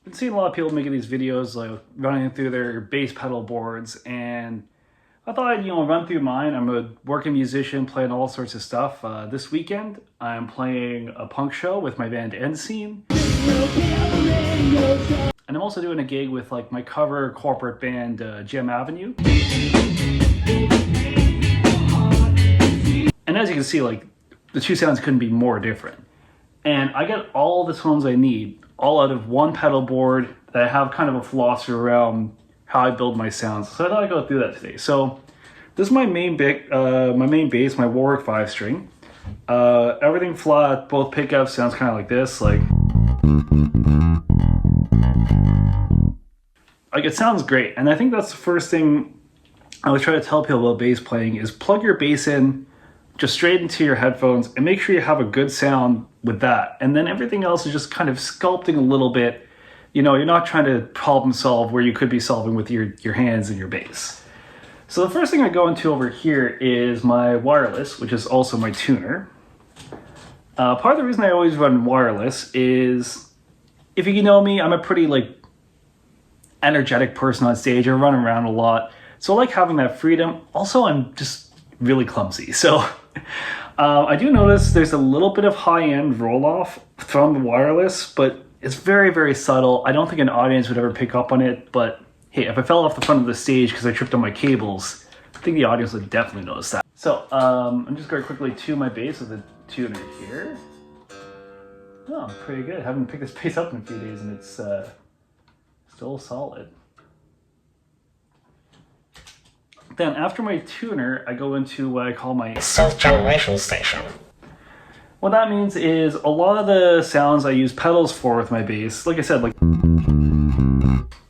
been seeing a lot of people making these videos, like running through their bass pedal boards, and I thought I'd, run through mine. I'm a working musician playing all sorts of stuff. This weekend, I'm playing a punk show with my band End Scene. And I'm also doing a gig with like my cover corporate band, Gem Avenue. And as you can see, like, the two sounds couldn't be more different. And I get all the tones I need, all out of one pedal board that I have kind of a philosophy around how I build my sounds. So I thought I'd go through that today. So this is my main bass, my Warwick 5-string. Everything flat, both pickups sounds kind of like this, like it sounds great. And I think that's the first thing I would try to tell people about bass playing is plug your bass in just straight into your headphones and make sure you have a good sound with that. And then everything else is just kind of sculpting a little bit. You're not trying to problem solve where you could be solving with your hands and your bass. So the first thing I go into over here is my wireless, which is also my tuner. Part of the reason I always run wireless is, if you know me, I'm a pretty energetic person on stage. I run around a lot. So I like having that freedom. Also, I'm just really clumsy. So I do notice there's a little bit of high-end roll-off from the wireless, but it's very, very subtle. I don't think an audience would ever pick up on it, but hey, if I fell off the front of the stage because I tripped on my cables, I think the audience would definitely notice that. So I'm just going to quickly tune my bass with the tuner here. Oh, pretty good. I haven't picked this bass up in a few days and it's still solid. Then after my tuner, I go into what I call my self-generation station. What that means is a lot of the sounds I use pedals for with my bass, like I said,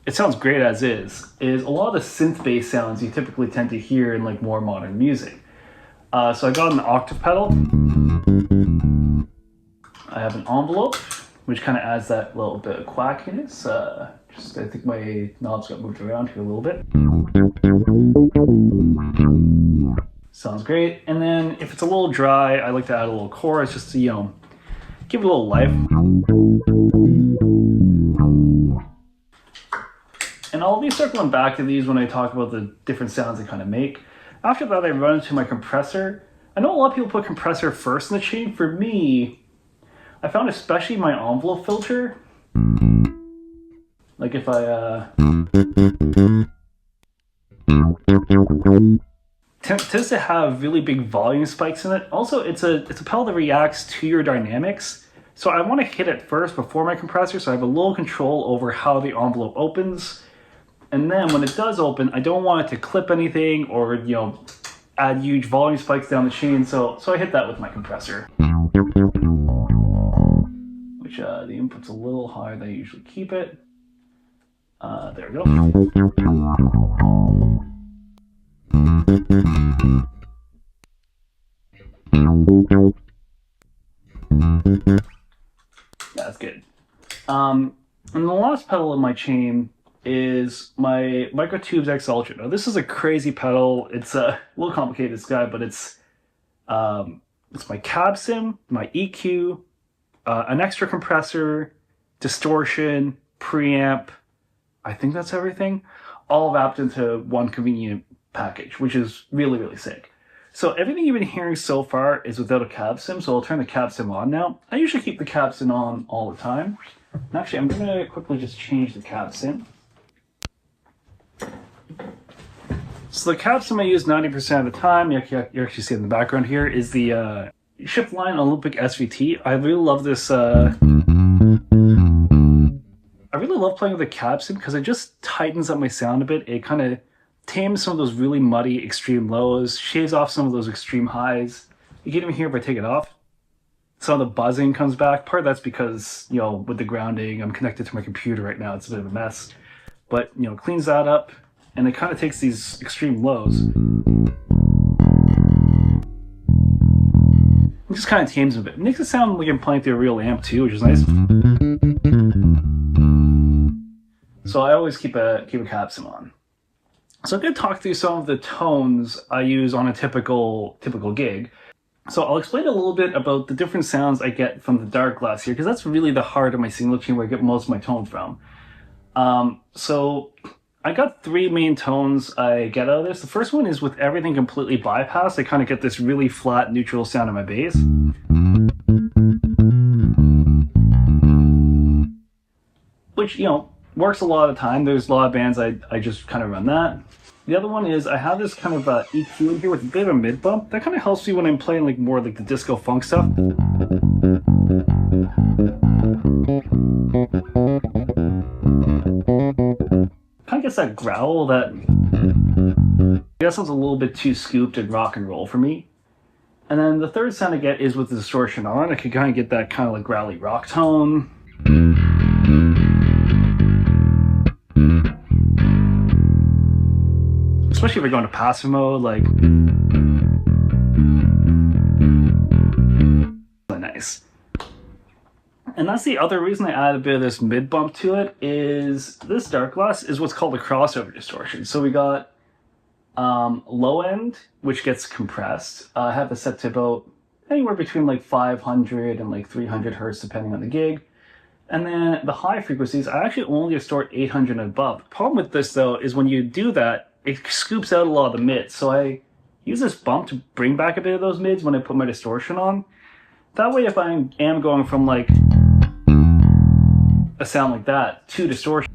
it sounds great as is a lot of the synth bass sounds you typically tend to hear in more modern music. So I got an octave pedal. I have an envelope, which kind of adds that little bit of quackiness. I think my knobs got moved around here a little bit. Sounds great. And then if it's a little dry, I like to add a little chorus just to, give it a little life. And I'll be circling back to these when I talk about the different sounds I kind of make. After that, I run into my compressor. I know a lot of people put compressor first in the chain. For me, I found especially my envelope filter, like if I tends to have really big volume spikes in it. Also, it's a pedal that reacts to your dynamics. So I want to hit it first before my compressor, so I have a little control over how the envelope opens. And then when it does open, I don't want it to clip anything or add huge volume spikes down the chain. So I hit that with my compressor, which the input's a little higher than I usually keep it. There we go. That's good. And the last pedal in my chain is my Microtubes X Ultra. Now this is a crazy pedal. It's a little complicated, this guy, but it's my cab sim, my EQ, an extra compressor, distortion, preamp. I think that's everything, all wrapped into one convenient package, which is really, really sick. So everything you've been hearing so far is without a cab sim, so I'll turn the cab sim on now. I usually keep the cab sim on all the time. And actually, I'm going to quickly just change the cab sim. So the cab sim I use 90% of the time, you actually see in the background here, is the Shift Line Olympic SVT. I really love this. I really love playing with the cab sim because it just tightens up my sound a bit. It kind of tames some of those really muddy extreme lows, shaves off some of those extreme highs. You can even hear if I take it off, some of the buzzing comes back. Part of that's because, with the grounding, I'm connected to my computer right now. It's a bit of a mess. But, cleans that up, and it kind of takes these extreme lows and just kind of tames them a bit. It makes it sound like I'm playing through a real amp too, which is nice. So I always keep a cab sim on. So I'm going to talk through some of the tones I use on a typical gig. So I'll explain a little bit about the different sounds I get from the dark glass here, because that's really the heart of my single chain where I get most of my tone from. So I got three main tones I get out of this. The first one is with everything completely bypassed. I kind of get this really flat neutral sound in my bass. Which, you know, works a lot of the time. There's a lot of bands I just kind of run that. The other one is I have this kind of EQ in here with a bit of a mid bump. That kind of helps me when I'm playing like more like the disco funk stuff. Kind of gets that growl that I guess sounds a little bit too scooped and rock and roll for me. And then the third sound I get is with the distortion on. I can kind of get that kind of like growly rock tone. Especially if you're going to passive mode, like really nice. And that's the other reason I add a bit of this mid bump to it is this dark glass is what's called a crossover distortion. So we got low end, which gets compressed. I have it set to about anywhere between like 500 and like 300 hertz depending on the gig. And then the high frequencies, I actually only distort 800 and above. The problem with this though is when you do that, it scoops out a lot of the mids. So I use this bump to bring back a bit of those mids when I put my distortion on. That way if I am going from like a sound like that to distortion,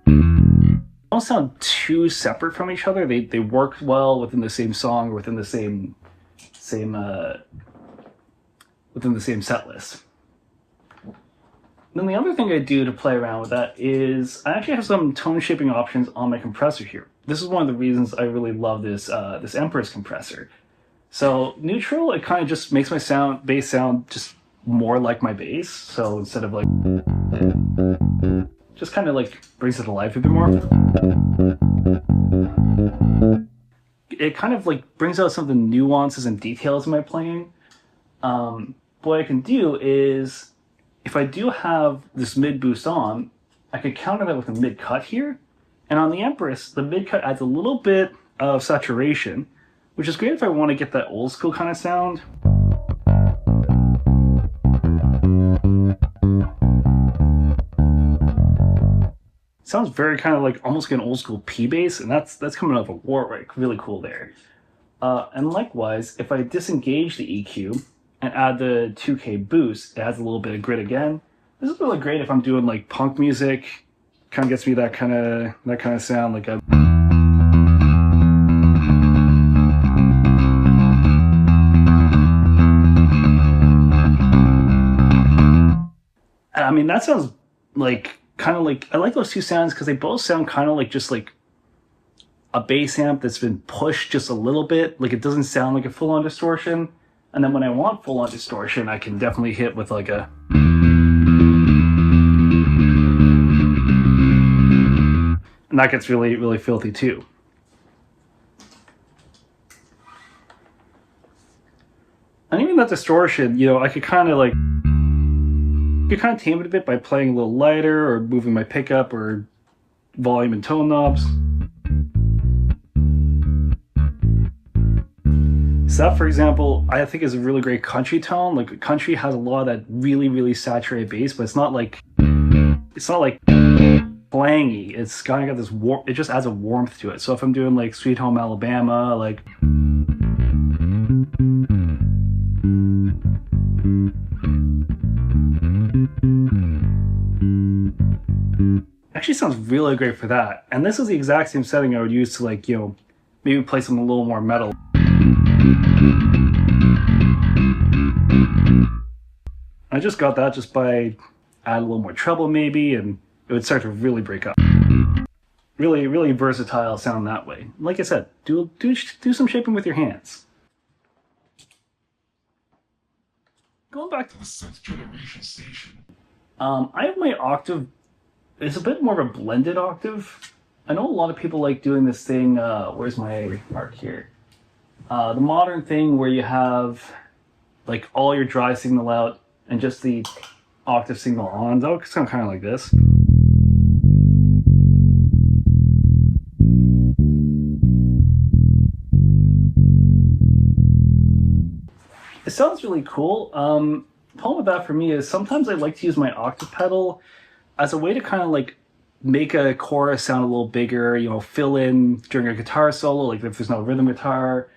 they don't sound too separate from each other. They work well within the same song or within the same set list. Then the other thing I do to play around with that is I actually have some tone shaping options on my compressor here. This is one of the reasons I really love this this Empress compressor. So neutral, it kind of just makes my bass sound just more like my bass. So instead of like, just kind of like brings it to life a bit more. It kind of like brings out some of the nuances and details in my playing. What I can do is, if I do have this mid boost on, I could counter that with a mid cut here. And on the Empress, the mid cut adds a little bit of saturation, which is great if I want to get that old school kind of sound. Sounds very kind of like almost like an old school P bass, and that's coming out of a Warwick, really cool there. And likewise, if I disengage the EQ and add the 2K boost, it adds a little bit of grit again. This is really great if I'm doing like punk music. Kind of gets me that kind of sound, like a. I mean, that sounds like kind of like, I like those two sounds because they both sound kind of like just like a bass amp that's been pushed just a little bit. Like it doesn't sound like a full-on distortion. And then when I want full-on distortion, I can definitely hit with like a. And that gets really, really filthy too. And even that distortion, you know, I could kind of like, you kind of tame it a bit by playing a little lighter or moving my pickup or volume and tone knobs. So that, for example, I think is a really great country tone. Like country has a lot of that really, really saturated bass, but it's not like clangy. It's kind of got this warmth. It just adds a warmth to it. So if I'm doing like Sweet Home Alabama, like. Actually sounds really great for that. And this is the exact same setting I would use to like, you know, maybe play something a little more metal. I just got that just by add a little more treble maybe, and it would start to really break up. Really, really versatile sound that way. Like I said, do some shaping with your hands. Going back to the synth generation station. I have my octave. It's a bit more of a blended octave. I know a lot of people like doing this thing. Where's my mark here? The modern thing where you have like all your dry signal out and just the octave signal on. That would sound kind of like this. It sounds really cool. The problem with that for me is sometimes I like to use my octave pedal as a way to kind of like make a chorus sound a little bigger, you know, fill in during a guitar solo, like if there's no rhythm guitar.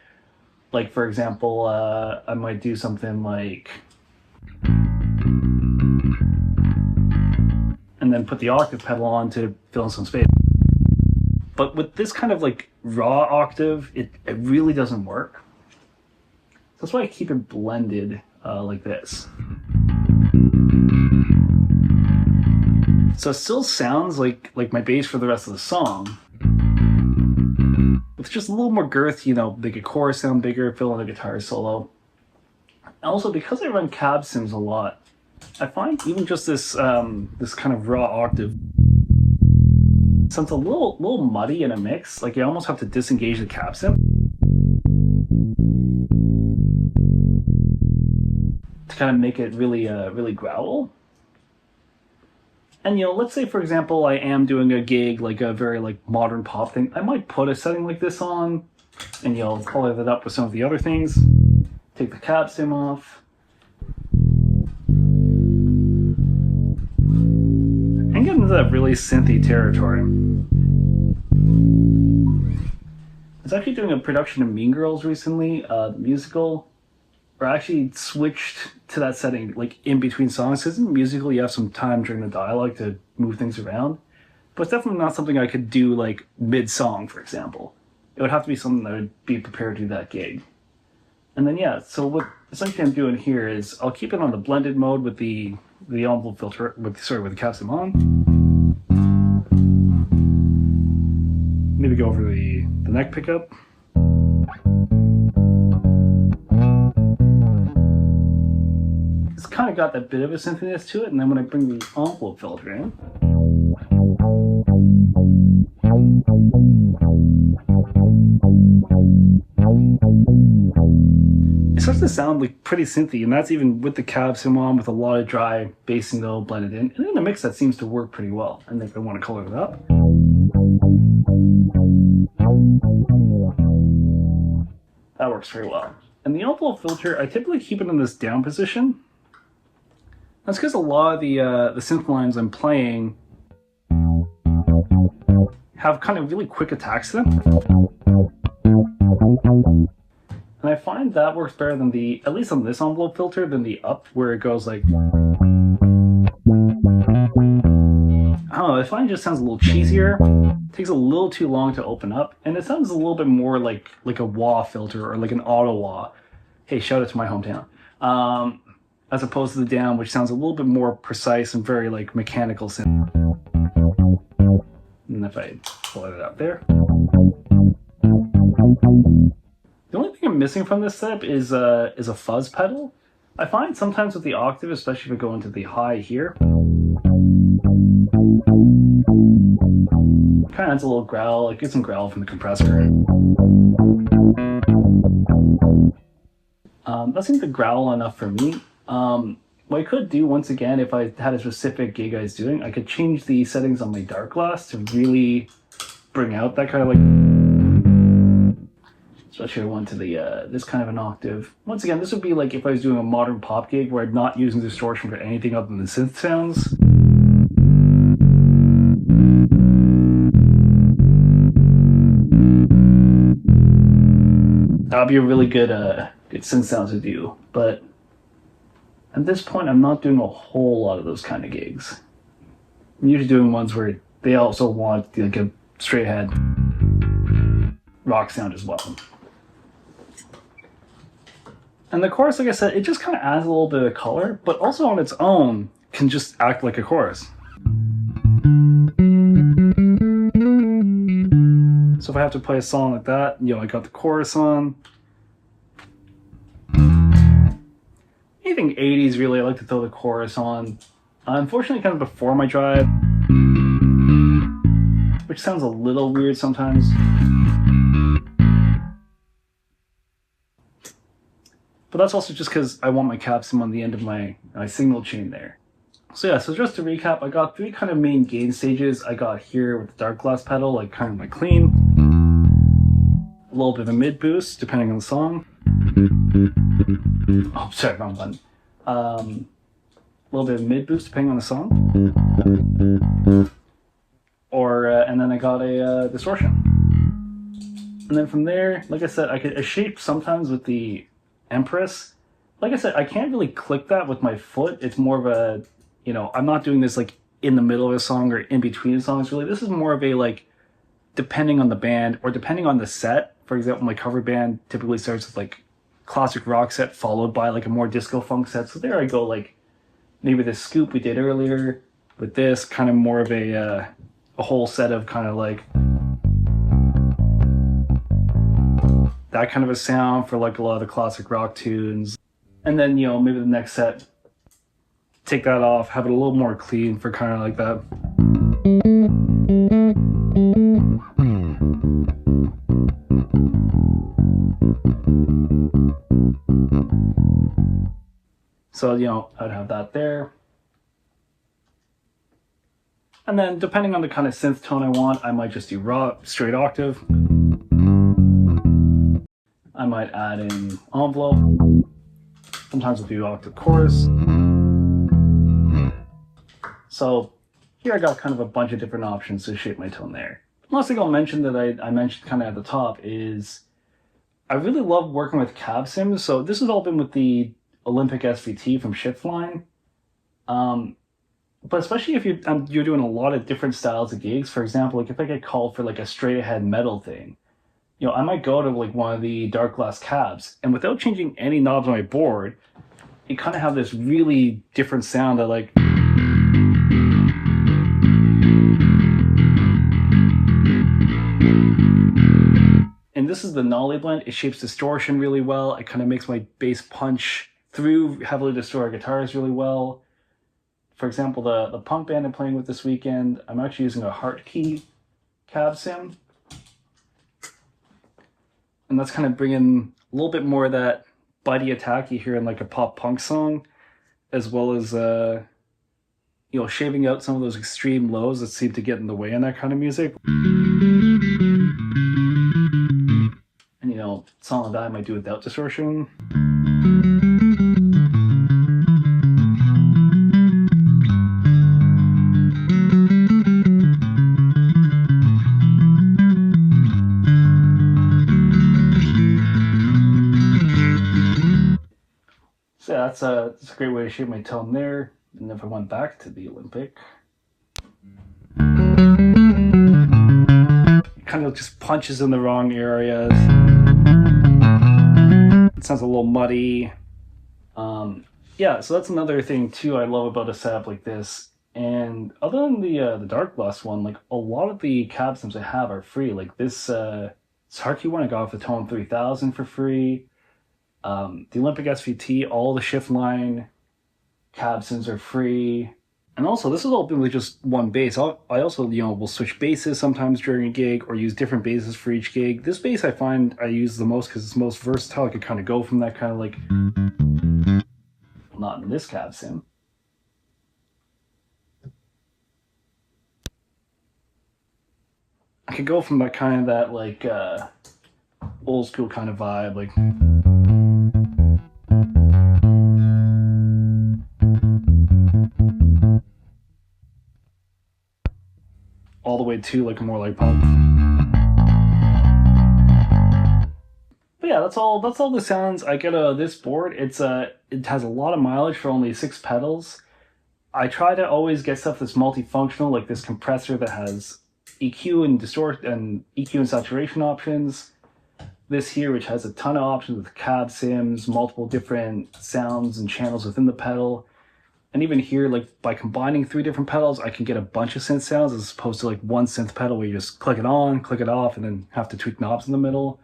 Like, for example, I might do something like, and then put the octave pedal on to fill in some space. But with this kind of like raw octave, it really doesn't work. So that's why I keep it blended like this. So it still sounds like my bass for the rest of the song. With just a little more girth, you know, make a chorus sound bigger, fill in a guitar solo. And also, because I run cab sims a lot, I find even just this this kind of raw octave sounds a little muddy in a mix. Like, you almost have to disengage the cab sim to kind of make it really really growl. And, you know, let's say, for example, I am doing a gig, like a very like modern pop thing. I might put a setting like this on, and, you know, color that up with some of the other things. Take the cab sim off. And get into that really synthy territory. I was actually doing a production of Mean Girls recently, the musical, where I actually switched to that setting like in between songs, because in the musical you have some time during the dialogue to move things around, but it's definitely not something I could do like mid-song, for example. It would have to be something that I would be prepared to do that gig. And then, yeah, so what essentially I'm doing here is I'll keep it on the blended mode with the envelope filter, with the cab sim on. Maybe go over the neck pickup. It's kind of got that bit of a synthiness to it, and then when I bring the envelope filter in, it starts to sound like pretty synthy, and that's even with the cab sim on, with a lot of dry bass signal blended in. And in a mix that seems to work pretty well. And if I want to color it up, that works very well. And the envelope filter, I typically keep it in this down position. That's because a lot of the synth lines I'm playing have kind of really quick attacks to them. And I find that works better than at least on this envelope filter, than the up, where it goes like, I don't know, I find it just sounds a little cheesier. It takes a little too long to open up, and it sounds a little bit more like a wah filter, or like an auto wah. Hey, shout out to my hometown. As opposed to the down, which sounds a little bit more precise and very like mechanical synth. And if I pull it out there. The only thing I'm missing from this setup is a fuzz pedal. I find sometimes with the octave, especially if I go into the high here, kind of adds a little growl, like get some growl from the compressor. That seems to growl enough for me. What I could do, once again, if I had a specific gig I was doing, I could change the settings on my dark glass to really bring out that kind of like, especially I went to the this kind of an octave. Once again, this would be like if I was doing a modern pop gig where I'm not using distortion for anything other than the synth sounds. That would be a really good good synth sound to do, but at this point I'm not doing a whole lot of those kind of gigs. I'm usually doing ones where they also want like a straight ahead rock sound as well. And the chorus, like I said, it just kind of adds a little bit of color, but also on its own can just act like a chorus. So if I have to play a song like that, you know, I got the chorus on. Anything 80s really, I like to throw the chorus on. Unfortunately, kind of before my drive, which sounds a little weird sometimes. But that's also just because I want my cab sim on the end of my signal chain there. So yeah, so just to recap, I got three kind of main gain stages. I got here with the dark glass pedal, like kind of my clean. A little bit of a mid boost, depending on the song. Oh, sorry, wrong button. A little bit of mid boost, depending on the song. or and then I got a distortion. And then from there, like I said, I shape sometimes with the Empress. Like I said, I can't really click that with my foot. It's more of a, I'm not doing this like in the middle of a song or in between songs, really. This is more of a, like, depending on the band or depending on the set. For example, my cover band typically starts with like classic rock set followed by like a more disco funk set. So there I go, like maybe the scoop we did earlier with this kind of more of a whole set of kind of like that kind of a sound for like a lot of the classic rock tunes. And then, maybe the next set, take that off, have it a little more clean for kind of like that. So, I'd have that there. And then depending on the kind of synth tone I want, I might just do raw, straight octave. I might add in envelope. Sometimes I'll do octave chorus. So here I got kind of a bunch of different options to shape my tone there. Last thing I'll mention that I mentioned kind of at the top is I really love working with cab sims. So this has all been with the Olympic SVT from Shiftline. But especially if you're doing a lot of different styles of gigs. For example, like if I get called for like a straight ahead metal thing, I might go to like one of the dark glass cabs, and without changing any knobs on my board, you kind of have this really different sound that like. And this is the Nolly blend. It shapes distortion really well. It kind of makes my bass punch through heavily distorted guitars really well. For example, the punk band I'm playing with this weekend, I'm actually using a Heart Key cab sim. And that's kind of bringing a little bit more of that body attack you hear in like a pop punk song, as well as, shaving out some of those extreme lows that seem to get in the way in that kind of music. And, something like that I might do without distortion. So yeah, that's a great way to shape my tone there. And if I went back to the Olympic, it kind of just punches in the wrong areas. It sounds a little muddy. Yeah, so that's another thing too I love about a setup like this. And other than the dark glass one, like a lot of the cab sims I have are free. Like this Harky one I got off the Tone 3000 for free. The Olympic SVT, all the Shiftline cab sims are free. And also, this has all been with just one bass. I also, will switch basses sometimes during a gig or use different basses for each gig. This bass I find I use the most because it's most versatile. I could kind of go from that kind of like, not in this cab sim. I could go from that kind of that like old school kind of vibe, like. All the way to like more like punk. But yeah, that's all the sounds I get out of this board. It has a lot of mileage for only 6 pedals. I try to always get stuff that's multifunctional, like this compressor that has EQ and distort and EQ and saturation options. This here, which has a ton of options with cab sims, multiple different sounds and channels within the pedal. And even here, like by combining 3 different pedals, I can get a bunch of synth sounds as opposed to like one synth pedal where you just click it on, click it off, and then have to tweak knobs in the middle.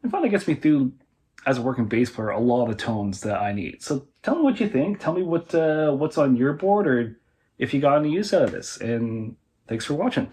And finally gets me through, as a working bass player, a lot of tones that I need. So tell me what you think. Tell me what's on your board, or if you got any use out of this. And thanks for watching.